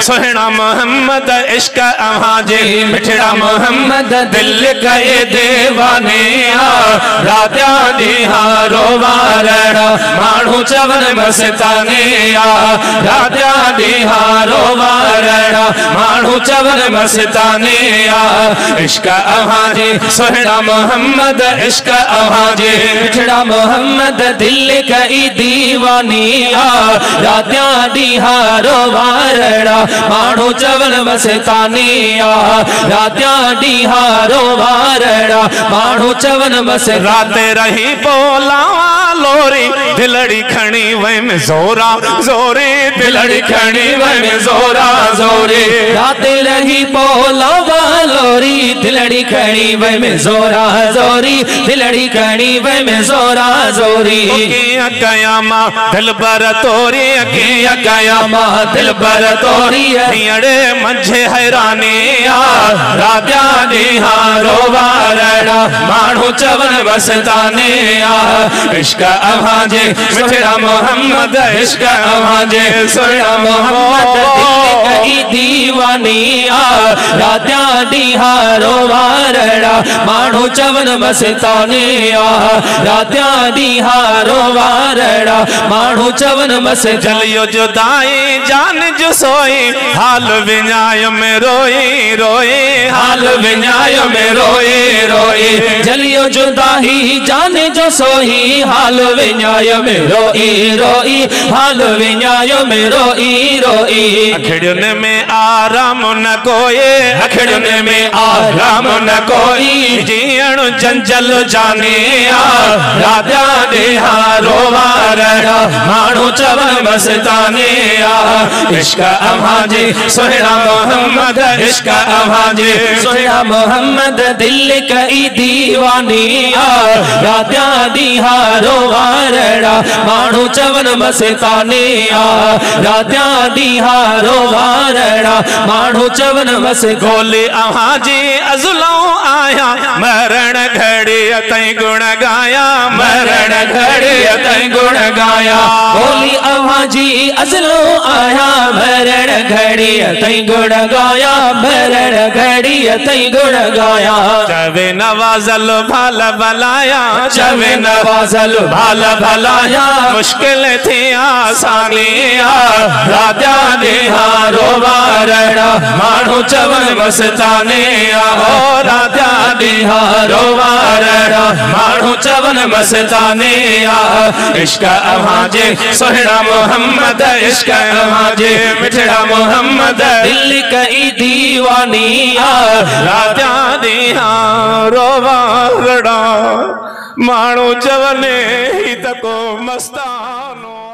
सोहना मोहम्मद इश्क अवाजे मिठड़ा मोहम्मद दिल कए देवाने रात्या दिहारो वारड़ा मानू चवन मस्ताने रात्या दिहारो वारड़ा मानू चवन मस्ताने इश्क अवाजे सोहना मोहम्मद इश्क अवाजे मिठड़ा मोहम्मद दिल कई दीवानी रात्या दिहारो वारड़ा मानू चवन मस्ताने रात्या दिहारो वारड़ा मानू चवन मस राते रही बोला लोरी दिलड़ी खणी वे में जोरा जोरे दिलड़ी खणी वे में जोरा जोरे राते रही बोला लोरी दिलड़ी खणी वे में जोरा जोरी दिलड़ी खणी वे में जोरा जोरी कयामा दिल बर तोरी कयामा दिल बर तोरी अड़े मंझे हैरानी रात्या दिहारो वारड़ा मानू चवन मस्ताने इश्क अवाजे मिठड़ा मोहम्मद इश्क अवाजे सोहना मोहम्मद दिल कई दीवानी रात्या दिहारो वारड़ा मानू चवन मस्ताने रात्या दिहारो वारड़ा मानू चवन मस जलियो जुदाई जान जो सोई हाल विञायो में रोई रोई हाल विञायो में रोई रोई जलियो जुदाई जाने जो सोई हाल विञायो में रोई रोई हाल विञायो में रोई रोई अखड़न में आराम न कोई अखड़न में आराम न कोई जीअण जंजल जाने रात्या दिहारो वारड़ा मानू चवन मस्ताने इश्क अवाजे सोहना मोहम्मद इश्क अवाजे सोहना मोहम्मद दिल कई दीवानी रात्या दिहारो वारड़ा मानू चवन मस्ताने रात्या दिहारो वारड़ा मानू चवन मस गोली अवाजे अज़लों आया मरण घड़ी तई गुण गाया मरण घड़ी तई गुण गाया गोली अवाजी अज़लों आया मरण घड़ी तई गुण गाया मरण घड़ी तई गुण गाया चवे नवाजल भाल भलाया चवे नवाजल भाल भलाया मुश्किल थी आसानी रात्या दिहारो वारड़ा मानू चवन मस्ताने रात्या दिहारो वारड़ा मानू चवन मस्ताने इश्क अवाजे सोहना मोहम्मद इश्क अवाजे मिठड़ा मोहम्मद दिल कई दीवानी रात्या दिहारो वारड़ा मानू चवने ही तको मस्तानो।